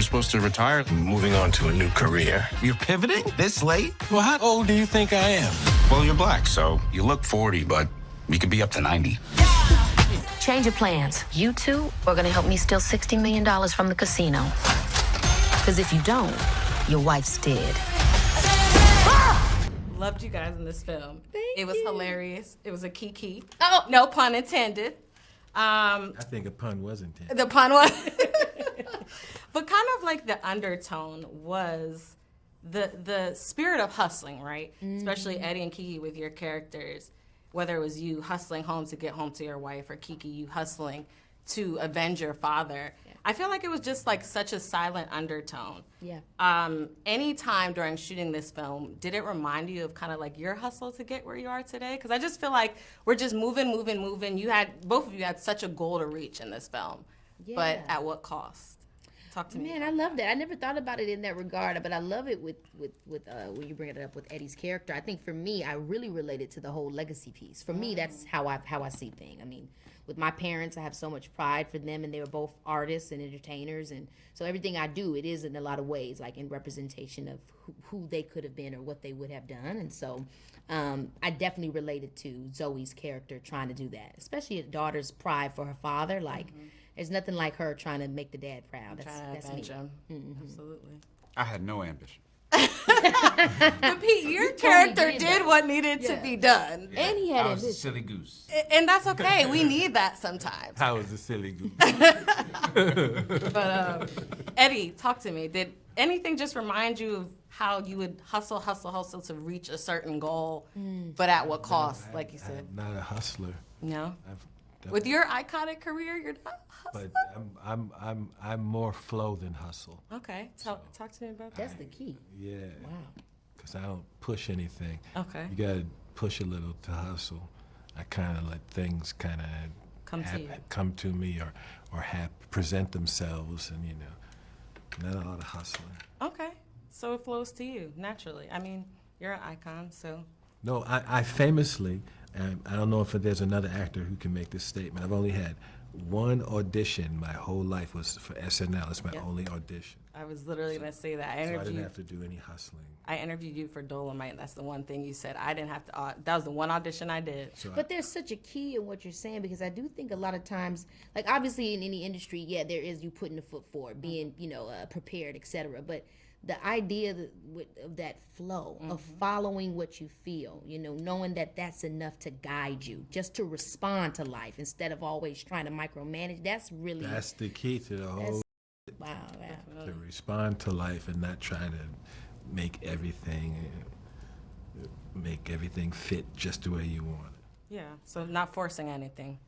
supposed to retire. I'm moving on to a new career. You're pivoting this late? Well, how old do you think I am? Well, you're black, so you look 40, but you could be up to 90. Change of plans. You two are gonna help me steal $60 million from the casino. Because if you don't, your wife's dead. Loved you guys in this film. It was hilarious. It was a Keke. Oh. No pun intended. I think a pun was intended. The pun was. But kind of like the undertone was the spirit of hustling, right? Especially Eddie and Keke with your characters. Whether it was you hustling home to get home to your wife, or Keke, you hustling to avenge your father. Yeah. I feel like it was just like such a silent undertone. Yeah. Any time during shooting this film, did it remind you of kind of like your hustle to get where you are today? Because I just feel like we're just moving. Both of you had such a goal to reach in this film, but at what cost? Talk to me. Man, I love that. I never thought about it in that regard, but I love it with when you bring it up with Eddie's character. I think for me, I really related to the whole legacy piece. For me, that's how I see things. I mean, with my parents, I have so much pride for them, and they were both artists and entertainers, and so everything I do, it is in a lot of ways like in representation of who they could have been or what they would have done, and so I definitely related to Zoe's character trying to do that, especially a daughter's pride for her father, like. There's nothing like her trying to make the dad proud. That's me. Absolutely. I had no ambition. But Pete, your character did what needed to be done. Yeah. And he had I was a silly goose. And that's okay. We need that sometimes. I was a silly goose. But Eddie, talk to me. Did anything just remind you of how you would hustle to reach a certain goal, but at what cost, like you said? I'm not a hustler. No? With your iconic career, you're not hustling? But I'm more flow than hustle. Okay, talk to me about that. That's the key. Yeah. Wow. Because I don't push anything. Okay. You got to push a little to hustle. I kind of let things kind of come to me or present themselves, and not a lot of hustling. Okay, so it flows to you naturally. I mean, you're an icon, so. No, I famously, I don't know if there's another actor who can make this statement. I've only had one audition my whole life was for SNL. It's my only audition. I was literally going to say that. So I didn't have to do any hustling. I interviewed you for Dolomite, and that's the one thing you said. I didn't have to, that was the one audition I did. But there's such a key in what you're saying, because I do think a lot of times, like obviously in any industry, there is you putting the foot forward, being, prepared, etc. But the idea of that flow, of following what you feel, knowing that that's enough to guide you, just to respond to life instead of always trying to micromanage, that's the key to the whole. Wow. To respond to life and not try to make everything fit just the way you want it. Yeah, so not forcing anything.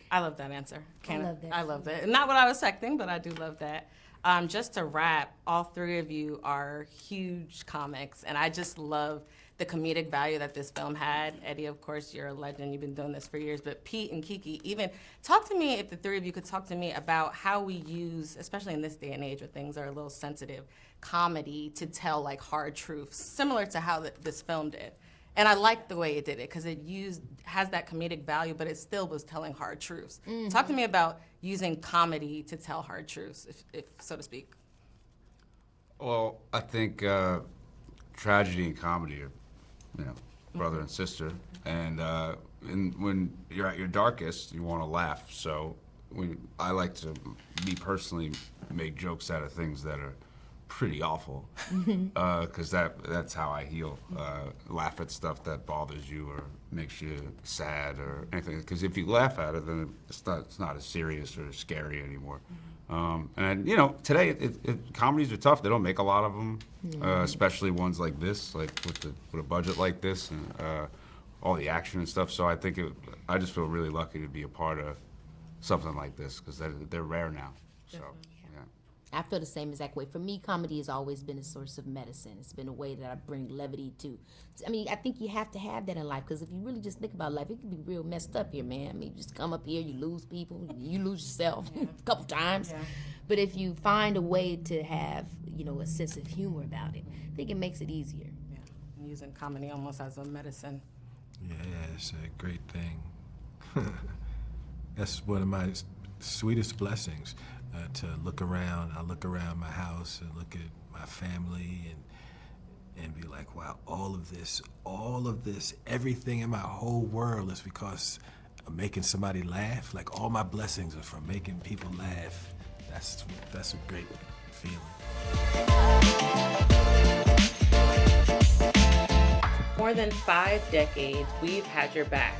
I love that answer. I love that. Not what I was expecting, but I do love that. Just to wrap, all three of you are huge comics, and I just love the comedic value that this film had. Eddie, of course, you're a legend. You've been doing this for years. But Pete and Keke, even talk to me, if the three of you could talk to me about how we use, especially in this day and age where things are a little sensitive, comedy to tell like hard truths, similar to how this film did. And I like the way it did it because it has that comedic value, but it still was telling hard truths. Talk to me about using comedy to tell hard truths, if so to speak. Well, I think tragedy and comedy are, brother and sister. And when you're at your darkest, you want to laugh. So I like to, me personally, make jokes out of things that are pretty awful, because that's how I heal. Laugh at stuff that bothers you or makes you sad or anything. Because if you laugh at it, then it's not as serious or scary anymore. And today comedies are tough. They don't make a lot of them, especially ones like this, like with a budget like this and all the action and stuff. So I just feel really lucky to be a part of something like this because they're rare now. So. I feel the same exact way. For me, comedy has always been a source of medicine. It's been a way that I bring levity to. I mean, I think you have to have that in life, because if you really just think about life, it can be real messed up here, man. I mean, you just come up here, you lose people, you lose yourself a couple times. Yeah. But if you find a way to have, a sense of humor about it, I think it makes it easier. Yeah, and using comedy almost as a medicine. Yeah, it's a great thing. That's one of my sweetest blessings. to look around. I look around my house and look at my family and be like, wow, all of this, everything in my whole world is because of making somebody laugh. Like all my blessings are from making people laugh. That's a great feeling. More than 5 decades, we've had your back.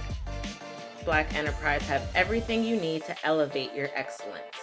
Black Enterprise have everything you need to elevate your excellence.